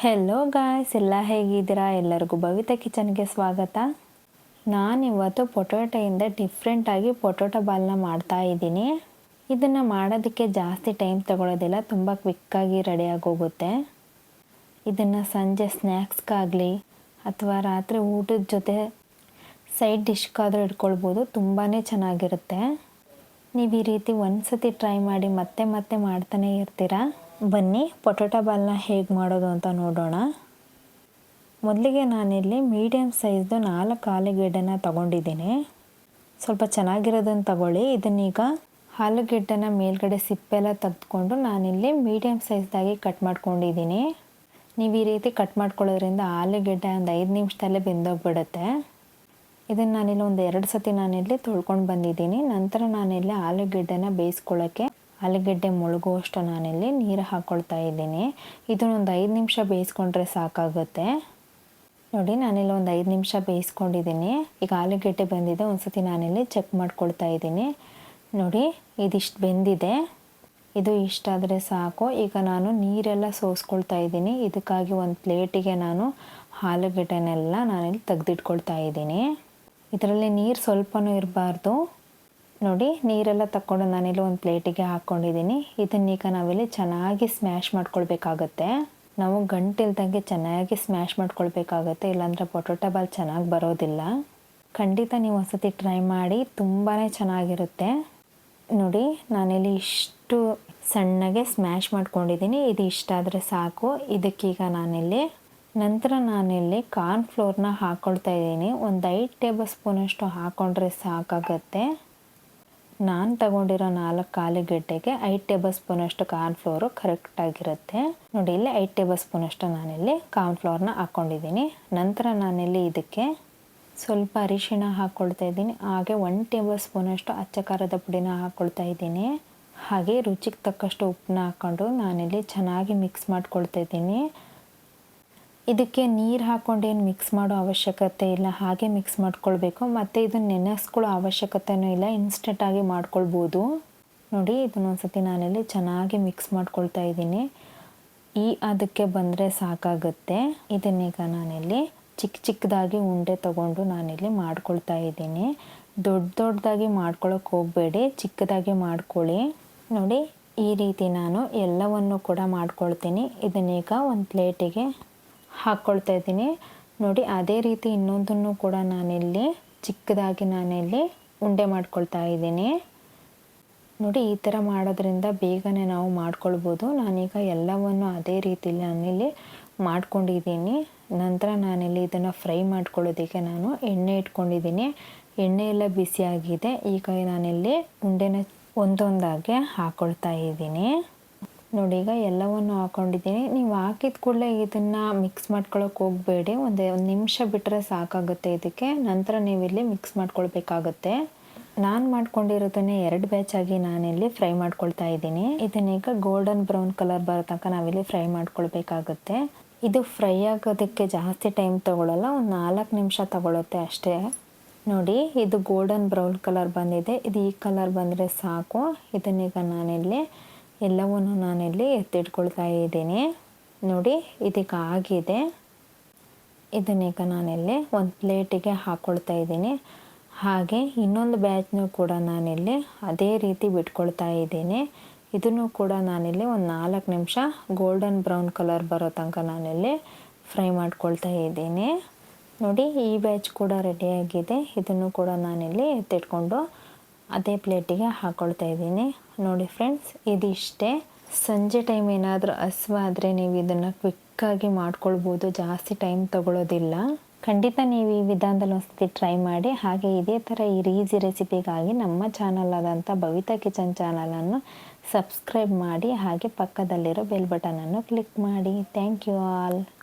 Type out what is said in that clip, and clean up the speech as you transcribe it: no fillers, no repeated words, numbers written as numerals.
Hello guys, ಎಲ್ಲ ಹೇಗಿದ್ದೀರಾ? ಎಲ್ಲರಿಗೂ ಭವಿತಾ ಕಿಚನ್ಗೆ ಸ್ವಾಗತ. ನಾನಿವತ್ತು ಪೊಟೊಟೊಯಿಂದ ಡಿಫ್ರೆಂಟಾಗಿ ಪೊಟೊಟೊ ಬಾಲ್ನ ಮಾಡ್ತಾ ಇದ್ದೀನಿ. ಇದನ್ನು ಮಾಡೋದಕ್ಕೆ ಜಾಸ್ತಿ ಟೈಮ್ ತಗೊಳ್ಳೋದಿಲ್ಲ, ತುಂಬ ಕ್ವಿಕ್ಕಾಗಿ ರೆಡಿಯಾಗೋಗುತ್ತೆ. ಇದನ್ನು ಸಂಜೆ ಸ್ನ್ಯಾಕ್ಸ್ಗಾಗಲಿ ಅಥವಾ ರಾತ್ರಿ ಊಟದ ಜೊತೆ ಸೈಡ್ ಡಿಶ್ಗಾದರೂ ಇಟ್ಕೊಳ್ಬೋದು. ತುಂಬಾ ಚೆನ್ನಾಗಿರುತ್ತೆ. ನೀವು ಈ ರೀತಿ ಒಂದ್ಸತಿ ಟ್ರೈ ಮಾಡಿ ಮತ್ತೆ ಮತ್ತೆ ಮಾಡ್ತಾನೆ ಇರ್ತೀರಾ. ಬನ್ನಿ ಪೊಟೊಟೊ ಬಾಲ್ನ ಹೇಗೆ ಮಾಡೋದು ಅಂತ ನೋಡೋಣ. ಮೊದಲಿಗೆ ನಾನಿಲ್ಲಿ ಮೀಡಿಯಮ್ ಸೈಜ್ದು 4 ಆಲೂಗೆಡ್ಡೆನ ತೊಗೊಂಡಿದ್ದೀನಿ. ಸ್ವಲ್ಪ ಚೆನ್ನಾಗಿರೋದನ್ನು ತಗೊಳ್ಳಿ. ಇದನ್ನೀಗ ಆಲೂಗೆಡ್ಡೆನ ಮೇಲ್ಗಡೆ ಸಿಪ್ಪೆಲ್ಲ ತೆಗೆದುಕೊಂಡು ನಾನಿಲ್ಲಿ ಮೀಡಿಯಮ್ ಸೈಜ್ದಾಗಿ ಕಟ್ ಮಾಡ್ಕೊಂಡಿದ್ದೀನಿ. ನೀವು ಈ ರೀತಿ ಕಟ್ ಮಾಡ್ಕೊಳ್ಳೋದ್ರಿಂದ ಆಲೂಗೆಡ್ಡೆ ಒಂದು 5 ನಿಮಿಷದಲ್ಲೇ ಬೆಂದೋಗ್ಬಿಡುತ್ತೆ. ಇದನ್ನು ನಾನಿಲ್ಲಿ ಒಂದು 2 ಸತಿ ನಾನಿಲ್ಲಿ ತೊಳ್ಕೊಂಡು ಬಂದಿದ್ದೀನಿ. ನಂತರ ನಾನಿಲ್ಲಿ ಆಲೂಗೆಡ್ಡೆನ ಬೇಯಿಸ್ಕೊಳ್ಳೋಕ್ಕೆ ಆಲೂಗೆಡ್ಡೆ ಮುಳುಗುವಷ್ಟು ನಾನಿಲ್ಲಿ ನೀರು ಹಾಕ್ಕೊಳ್ತಾ ಇದ್ದೀನಿ. ಇದನ್ನೊಂದು 5 ನಿಮಿಷ ಬೇಯಿಸ್ಕೊಂಡ್ರೆ ಸಾಕಾಗುತ್ತೆ. ನೋಡಿ, ನಾನಿಲ್ಲಿ ಒಂದು 5 ನಿಮಿಷ ಬೇಯಿಸ್ಕೊಂಡಿದ್ದೀನಿ. ಈಗ ಆಲೂಗೆಡ್ಡೆ ಬೆಂದಿದೆ. ಒಂದು ಸತಿ ನಾನಿಲ್ಲಿ ಚೆಕ್ ಮಾಡ್ಕೊಳ್ತಾ ಇದ್ದೀನಿ. ನೋಡಿ, ಇದಿಷ್ಟು ಬೆಂದಿದೆ. ಇದು ಇಷ್ಟಾದರೆ ಸಾಕು. ಈಗ ನಾನು ನೀರೆಲ್ಲ ಸೋಸ್ಕೊಳ್ತಾ ಇದ್ದೀನಿ. ಇದಕ್ಕಾಗಿ ಒಂದು ಪ್ಲೇಟಿಗೆ ನಾನು ಆಲೂಗೆಡ್ಡೆನೆಲ್ಲ ನಾನಿಲ್ಲಿ ತೆಗೆದಿಟ್ಕೊಳ್ತಾ ಇದ್ದೀನಿ. ಇದರಲ್ಲಿ ನೀರು ಸ್ವಲ್ಪನೂ ಇರಬಾರ್ದು. ನೋಡಿ, ನೀರೆಲ್ಲ ತಕ್ಕೊಂಡು ನಾನಿಲ್ಲಿ ಒಂದು ಪ್ಲೇಟಿಗೆ ಹಾಕ್ಕೊಂಡಿದ್ದೀನಿ. ಇದನ್ನೀಗ ನಾವಿಲ್ಲಿ ಚೆನ್ನಾಗಿ ಸ್ಮ್ಯಾಶ್ ಮಾಡ್ಕೊಳ್ಬೇಕಾಗತ್ತೆ. ನಾವು ಗಂಟಿಲ್ದಂಗೆ ಚೆನ್ನಾಗಿ ಸ್ಮ್ಯಾಶ್ ಮಾಡ್ಕೊಳ್ಬೇಕಾಗತ್ತೆ, ಇಲ್ಲಾಂದರೆ ಪೊಟೊಟೊ ಬಾಲ್ ಚೆನ್ನಾಗಿ ಬರೋದಿಲ್ಲ. ಖಂಡಿತ ನೀವು ಒಂದ್ಸತಿ ಟ್ರೈ ಮಾಡಿ, ತುಂಬಾ ಚೆನ್ನಾಗಿರುತ್ತೆ. ನೋಡಿ, ನಾನಿಲ್ಲಿ ಇಷ್ಟು ಸಣ್ಣಗೆ ಸ್ಮ್ಯಾಶ್ ಮಾಡ್ಕೊಂಡಿದ್ದೀನಿ. ಇದು ಇಷ್ಟಾದರೆ ಸಾಕು. ಇದಕ್ಕೀಗ ನಂತರ ನಾನಿಲ್ಲಿ ಕಾರ್ನ್ಫ್ಲೋರ್ನ ಹಾಕ್ಕೊಳ್ತಾ ಇದ್ದೀನಿ. ಒಂದು 5 ಟೇಬಲ್ ಸ್ಪೂನಷ್ಟು ಹಾಕ್ಕೊಂಡ್ರೆ ಸಾಕಾಗತ್ತೆ. ನಾನು ತಗೊಂಡಿರೋ 4 ಆಲೂಗೆಡ್ಡೆಗೆ 5 ಟೇಬಲ್ ಸ್ಪೂನಷ್ಟು ಕಾರ್ನ್ಫ್ಲೋರು ಕರೆಕ್ಟಾಗಿರುತ್ತೆ. ನೋಡಿ, ಇಲ್ಲಿ 5 ಟೇಬಲ್ ಸ್ಪೂನಷ್ಟು ನಾನಿಲ್ಲಿ ಕಾರ್ನ್ಫ್ಲೋರ್ನ ಹಾಕ್ಕೊಂಡಿದ್ದೀನಿ. ನಂತರ ನಾನಿಲ್ಲಿ ಇದಕ್ಕೆ ಸ್ವಲ್ಪ ಅರಿಶಿಣ ಹಾಕ್ಕೊಳ್ತಾ ಇದ್ದೀನಿ. ಹಾಗೆ 1 ಟೇಬಲ್ ಸ್ಪೂನಷ್ಟು ಅಚ್ಚ ಖಾರದ ಪುಡಿನ ಹಾಕ್ಕೊಳ್ತಾ ಇದ್ದೀನಿ. ಹಾಗೆ ರುಚಿಗೆ ತಕ್ಕಷ್ಟು ಉಪ್ಪನ್ನ ಹಾಕ್ಕೊಂಡು ನಾನಿಲ್ಲಿ ಚೆನ್ನಾಗಿ ಮಿಕ್ಸ್ ಮಾಡ್ಕೊಳ್ತಾ ಇದ್ದೀನಿ. ಇದಕ್ಕೆ ನೀರು ಹಾಕ್ಕೊಂಡೇನು ಮಿಕ್ಸ್ ಮಾಡೋ ಅವಶ್ಯಕತೆ ಇಲ್ಲ, ಹಾಗೆ ಮಿಕ್ಸ್ ಮಾಡ್ಕೊಳ್ಬೇಕು. ಮತ್ತು ಇದನ್ನು ನೆನೆಸ್ಕೊಳ್ಳೋ ಅವಶ್ಯಕತೆಯೂ ಇಲ್ಲ, ಇನ್ಸ್ಟೆಂಟಾಗಿ ಮಾಡ್ಕೊಳ್ಬೋದು. ನೋಡಿ, ಇದನ್ನೊಂದು ಸತಿ ನಾನಿಲ್ಲಿ ಚೆನ್ನಾಗಿ ಮಿಕ್ಸ್ ಮಾಡ್ಕೊಳ್ತಾ ಇದ್ದೀನಿ. ಅದಕ್ಕೆ ಬಂದರೆ ಸಾಕಾಗುತ್ತೆ. ಇದನ್ನೀಗ ನಾನಿಲ್ಲಿ ಚಿಕ್ಕ ಚಿಕ್ಕದಾಗಿ ಉಂಡೆ ತೊಗೊಂಡು ನಾನಿಲ್ಲಿ ಮಾಡ್ಕೊಳ್ತಾ ಇದ್ದೀನಿ. ದೊಡ್ಡದಾಗಿ ಮಾಡ್ಕೊಳ್ಳೋಕೆ ಹೋಗಬೇಡಿ, ಚಿಕ್ಕದಾಗಿ ಮಾಡ್ಕೊಳ್ಳಿ. ನೋಡಿ, ಈ ರೀತಿ ನಾನು ಎಲ್ಲವನ್ನು ಕೂಡ ಮಾಡ್ಕೊಳ್ತೀನಿ. ಇದನ್ನೀಗ ಒಂದು ಪ್ಲೇಟಿಗೆ ಹಾಕ್ಕೊಳ್ತಾ ಇದ್ದೀನಿ. ನೋಡಿ, ಅದೇ ರೀತಿ ಇನ್ನೊಂದನ್ನು ಕೂಡ ನಾನಿಲ್ಲಿ ಚಿಕ್ಕದಾಗಿ ನಾನಿಲ್ಲಿ ಉಂಡೆ ಮಾಡ್ಕೊಳ್ತಾ ಇದ್ದೀನಿ. ನೋಡಿ, ಈ ಥರ ಮಾಡೋದ್ರಿಂದ ಬೇಗನೆ ನಾವು ಮಾಡ್ಕೊಳ್ಬೋದು. ನಾನೀಗ ಎಲ್ಲವನ್ನು ಅದೇ ರೀತಿಯಲ್ಲಿ ನಾನಿಲ್ಲಿ ಮಾಡ್ಕೊಂಡಿದ್ದೀನಿ. ನಂತರ ನಾನಿಲ್ಲಿ ಇದನ್ನು ಫ್ರೈ ಮಾಡ್ಕೊಳ್ಳೋದಕ್ಕೆ ನಾನು ಎಣ್ಣೆ ಇಟ್ಕೊಂಡಿದ್ದೀನಿ. ಎಣ್ಣೆ ಎಲ್ಲ ಬಿಸಿಯಾಗಿದೆ. ಈಗ ನಾನಿಲ್ಲಿ ಉಂಡೆನ ಒಂದೊಂದಾಗೆ ಹಾಕ್ಕೊಳ್ತಾ ಇದ್ದೀನಿ. ನೋಡಿ, ಈಗ ಎಲ್ಲವನ್ನು ಹಾಕ್ಕೊಂಡಿದ್ದೀನಿ. ನೀವು ಹಾಕಿದ ಕೂಡಲೇ ಇದನ್ನು ಮಿಕ್ಸ್ ಮಾಡ್ಕೊಳ್ಳೋಕೆ ಹೋಗಬೇಡಿ. ಒಂದು ನಿಮಿಷ ಬಿಟ್ಟರೆ ಸಾಕಾಗುತ್ತೆ ಇದಕ್ಕೆ. ನಂತರ ನೀವಿಲ್ಲಿ ಮಿಕ್ಸ್ ಮಾಡ್ಕೊಳ್ಬೇಕಾಗುತ್ತೆ. ನಾನು ಮಾಡ್ಕೊಂಡಿರೋದನ್ನೇ 2 ಬ್ಯಾಚಾಗಿ ನಾನಿಲ್ಲಿ ಫ್ರೈ ಮಾಡ್ಕೊಳ್ತಾ ಇದ್ದೀನಿ. ಇದನ್ನೀಗ ಗೋಲ್ಡನ್ ಬ್ರೌನ್ ಕಲರ್ ಬರೋ ತನಕ ನಾವಿಲ್ಲಿ ಫ್ರೈ ಮಾಡ್ಕೊಳ್ಬೇಕಾಗುತ್ತೆ. ಇದು ಫ್ರೈ ಆಗೋದಕ್ಕೆ ಜಾಸ್ತಿ ಟೈಮ್ ತೊಗೊಳ್ಳಲ್ಲ, ಒಂದು 4 ನಿಮಿಷ ತೊಗೊಳುತ್ತೆ ಅಷ್ಟೇ. ನೋಡಿ, ಇದು ಗೋಲ್ಡನ್ ಬ್ರೌನ್ ಕಲರ್ ಬಂದಿದೆ. ಇದು ಈ ಕಲರ್ ಬಂದರೆ ಸಾಕು. ಇದನ್ನೀಗ ನಾನಿಲ್ಲಿ ಎಲ್ಲವನ್ನು ನಾನಿಲ್ಲಿ ಎತ್ತಿಟ್ಕೊಳ್ತಾ ಇದ್ದೀನಿ. ನೋಡಿ, ಇದಕ್ಕೆ ಆಗಿದೆ. ಇದನ್ನೀಗ ನಾನಿಲ್ಲಿ ಒಂದು ಪ್ಲೇಟಿಗೆ ಹಾಕ್ಕೊಳ್ತಾ ಇದ್ದೀನಿ. ಹಾಗೆ ಇನ್ನೊಂದು ಬ್ಯಾಚ್ನೂ ಕೂಡ ನಾನಿಲ್ಲಿ ಅದೇ ರೀತಿ ಬಿಟ್ಕೊಳ್ತಾ ಇದ್ದೀನಿ. ಇದನ್ನು ಕೂಡ ನಾನಿಲ್ಲಿ ಒಂದು 4 ನಿಮಿಷ ಗೋಲ್ಡನ್ ಬ್ರೌನ್ ಕಲರ್ ಬರೋ ತನಕ ನಾನಿಲ್ಲಿ ಫ್ರೈ ಮಾಡ್ಕೊಳ್ತಾ ಇದ್ದೀನಿ. ನೋಡಿ, ಈ ಬ್ಯಾಚ್ ಕೂಡ ರೆಡಿಯಾಗಿದೆ. ಇದನ್ನು ಕೂಡ ನಾನಿಲ್ಲಿ ಎತ್ತಿಟ್ಕೊಂಡು ಅದೇ ಪ್ಲೇಟಿಗೆ ಹಾಕ್ಕೊಳ್ತಾ ಇದ್ದೀನಿ. ನೋಡಿ ಫ್ರೆಂಡ್ಸ್, ಇದಿಷ್ಟೇ. ಸಂಜೆ ಟೈಮ್ ಏನಾದರೂ ಹಸಿವಾದರೆ ನೀವು ಇದನ್ನು ಕ್ವಿಕ್ಕಾಗಿ ಮಾಡ್ಕೊಳ್ಬೋದು, ಜಾಸ್ತಿ ಟೈಮ್ ತಗೊಳ್ಳೋದಿಲ್ಲ. ಖಂಡಿತ ನೀವು ಈ ವಿಧಾನದಲ್ಲಿ ಒಂದ್ಸತಿ ಟ್ರೈ ಮಾಡಿ. ಹಾಗೆ ಇದೇ ಥರ ಈ ಈಸಿ ರೆಸಿಪಿಗಾಗಿ ನಮ್ಮ ಚಾನಲ್ ಆದಂಥ ಭವಿತಾ ಕಿಚನ್ ಚಾನಲನ್ನು ಸಬ್ಸ್ಕ್ರೈಬ್ ಮಾಡಿ. ಹಾಗೆ ಪಕ್ಕದಲ್ಲಿರೋ ಬೆಲ್ ಬಟನನ್ನು ಕ್ಲಿಕ್ ಮಾಡಿ. Thank you all.